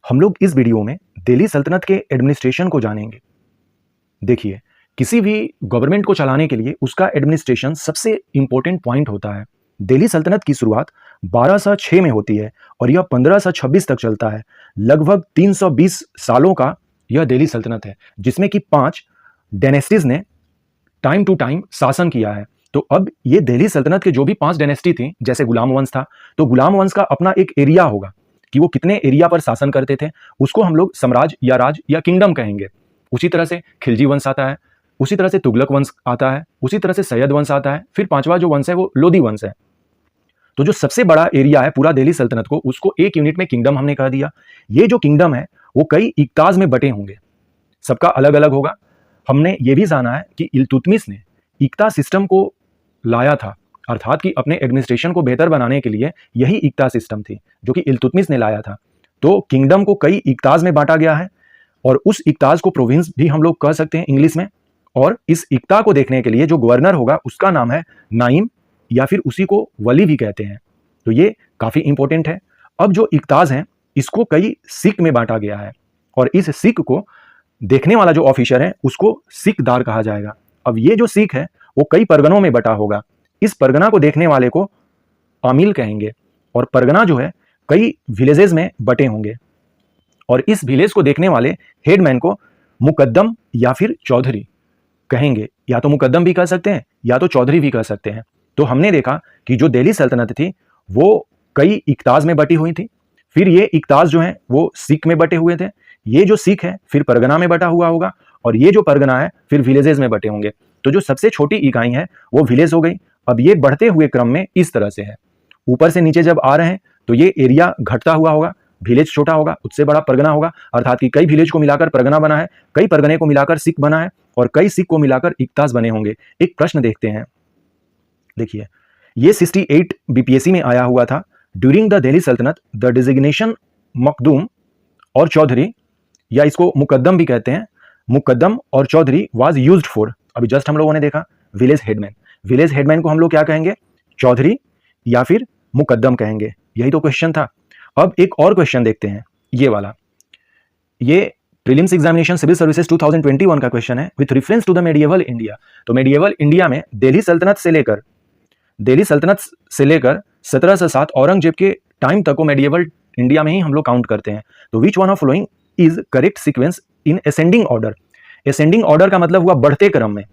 हम लोग इस वीडियो में दिल्ली सल्तनत के एडमिनिस्ट्रेशन को जानेंगे। देखिए, किसी भी गवर्नमेंट को चलाने के लिए उसका एडमिनिस्ट्रेशन सबसे इंपॉर्टेंट पॉइंट होता है। दिल्ली सल्तनत की शुरुआत 1206 में होती है और यह 1526 तक चलता है। लगभग 320 सालों का यह दिल्ली सल्तनत है, जिसमें कि 5 डायनेस्टीज ने टाइम टू टाइम शासन किया है। तो अब ये दिल्ली सल्तनत के जो भी 5 डायनेस्टी थी, जैसे गुलाम वंश था, तो गुलाम वंश का अपना एक एरिया होगा कि वो कितने एरिया पर शासन करते थे, उसको हम लोग साम्राज्य या राज या किंगडम कहेंगे। उसी तरह से खिलजी वंश आता है, उसी तरह से तुगलक वंश आता है, उसी तरह से सैयद वंश आता है, फिर 5वां जो वंश है वो लोधी वंश है। तो जो सबसे बड़ा एरिया है पूरा दिल्ली सल्तनत को, उसको एक यूनिट में किंगडम हमने कह दिया। ये जो किंगडम है वो कई इक्ताज में बटे होंगे, सबका अलग अलग होगा। हमने ये भी जाना है कि इल्तुतमिश ने इक्ता सिस्टम को लाया था, अर्थात कि अपने एडमिनिस्ट्रेशन को बेहतर बनाने के लिए यही इक्ता सिस्टम थी जो कि इल्तुतमिश ने लाया था। तो किंगडम को कई इक्ताज में बांटा गया है और उस इक्ताज को प्रोविंस भी हम लोग कह सकते हैं इंग्लिश में। और इस इक्ता को देखने के लिए जो गवर्नर होगा उसका नाम है नाइम, या फिर उसी को वली भी कहते हैं। तो ये काफी इंपॉर्टेंट है। अब जो इक्ताज हैं इसको कई सिक में बांटा गया है और इस सिक को देखने वाला जो ऑफिसर है उसको सिकदार कहा जाएगा। अब ये जो सिक है वो कई परगनों में बटा होगा। इस परगना को देखने वाले को आमिल कहेंगे और परगना जो है कई विलेजेस में बटे होंगे और इस विलेज को देखने वाले हेडमैन को मुकद्दम या फिर चौधरी कहेंगे। या तो मुकद्दम भी कह सकते हैं या तो चौधरी भी कह सकते हैं। तो हमने देखा कि जो दिल्ली सल्तनत थी वो कई इक्ताज में बटी हुई थी, फिर ये इक्ताज जो है वो सिख में बटे हुए थे। ये जो सिख है फिर परगना में बटा हुआ होगा और ये जो परगना है फिर विलेजेस में बटे होंगे। तो जो सबसे छोटी इकाई है वो विलेज हो गई। अब ये बढ़ते हुए क्रम में इस तरह से है, ऊपर से नीचे जब आ रहे हैं तो ये एरिया घटता हुआ होगा, विलेज छोटा होगा, उससे बड़ा परगना होगा, अर्थात कि कई विलेज को मिलाकर परगना बना है, कई परगने को मिलाकर सिख बना है और कई सिख को मिलाकर इक्ताज बने होंगे। एक प्रश्न देखते हैं, देखिए ये 68 बीपीएससी में आया हुआ था। ड्यूरिंग द दिल्ली सल्तनत द डिजिग्नेशन मखदूम और चौधरी, या इसको मुकद्दम भी कहते हैं, मुकद्दम और चौधरी वाज यूज्ड फॉर, अभी जस्ट हम लोगों ने देखा विलेज हेडमैन। विलेज हेडमैन को हम लोग क्या कहेंगे, चौधरी या फिर मुकद्दम कहेंगे। यही तो क्वेश्चन था। अब एक और क्वेश्चन देखते हैं, ये वाला, ये प्रीलिम्स एग्जामिनेशन सिविल सर्विसेज 2021 का क्वेश्चन है with reference to the medieval India. तो मेडिएवल इंडिया में दिल्ली सल्तनत से लेकर 1707 औरंगजेब के टाइम तक को मेडिएवल इंडिया में ही हम लोग काउंट करते हैं। तो which one of following is correct sequence in ascending order. Ascending order का मतलब हुआ बढ़ते क्रम में,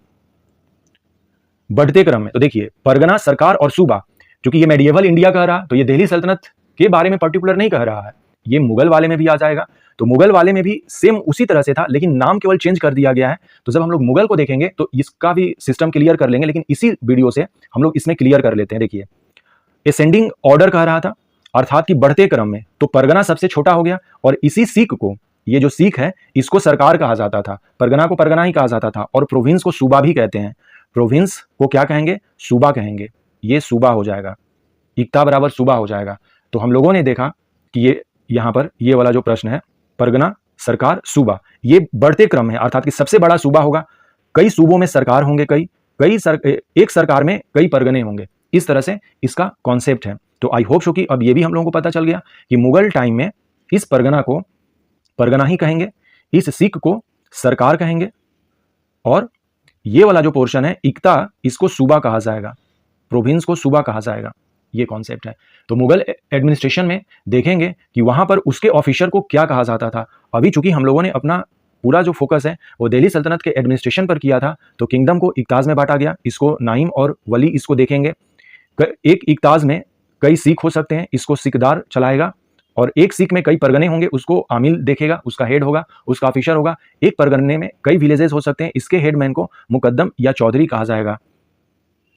बढ़ते क्रम में। तो देखिए परगना, सरकार और सूबा, क्योंकि ये मेडिएवल इंडिया कह रहा तो ये दिल्ली सल्तनत के बारे में पर्टिकुलर नहीं कह रहा है, ये मुगल वाले में भी आ जाएगा। तो मुगल वाले में भी सेम उसी तरह से था, लेकिन नाम केवल चेंज कर दिया गया है। तो जब हम लोग मुगल को देखेंगे तो इसका भी सिस्टम क्लियर कर लेंगे, लेकिन इसी वीडियो से हम लोग इसमें क्लियर कर लेते हैं। देखिए असेंडिंग ऑर्डर कह रहा था, अर्थात कि बढ़ते क्रम में, तो परगना सबसे छोटा हो गया और इसी सिख को, ये जो सिख है इसको सरकार कहा जाता था, परगना को परगना ही कहा जाता था और प्रोविंस को सूबा भी कहते हैं। प्रोविंस को क्या कहेंगे, सूबा कहेंगे। ये सूबा हो जाएगा, इक्ता बराबर सूबा हो जाएगा। तो हम लोगों ने देखा कि ये यहाँ पर ये वाला जो प्रश्न है, परगना, सरकार, सूबा, ये बढ़ते क्रम है, अर्थात कि सबसे बड़ा सूबा होगा, कई सूबों में सरकार होंगे, एक सरकार में कई परगने होंगे। इस तरह से इसका कॉन्सेप्ट है। तो आई होप सो कि अब ये भी हम लोगों को पता चल गया कि मुगल टाइम में इस परगना को परगना ही कहेंगे, इस सिख को सरकार कहेंगे और ये वाला जो पोर्शन है इक्ता, इसको सूबा कहा जाएगा, प्रोविंस को सूबा कहा जाएगा। ये कॉन्सेप्ट है। तो मुगल एडमिनिस्ट्रेशन में देखेंगे कि वहां पर उसके ऑफिसर को क्या कहा जाता था। अभी चूंकि हम लोगों ने अपना पूरा जो फोकस है वो दिल्ली सल्तनत के एडमिनिस्ट्रेशन पर किया था, तो किंगडम को इक्ताज में बांटा गया। इसको नाइम और वली इसको देखेंगे। एक इक्ताज में कई सिख हो सकते हैं, इसको सिकदार चलाएगा, और एक सिख में कई परगने होंगे, उसको आमिल देखेगा, उसका हेड होगा, उसका ऑफिसर होगा। एक परगने में कई विलेजेस हो सकते हैं, इसके हेडमैन को मुकद्दम या चौधरी कहा जाएगा।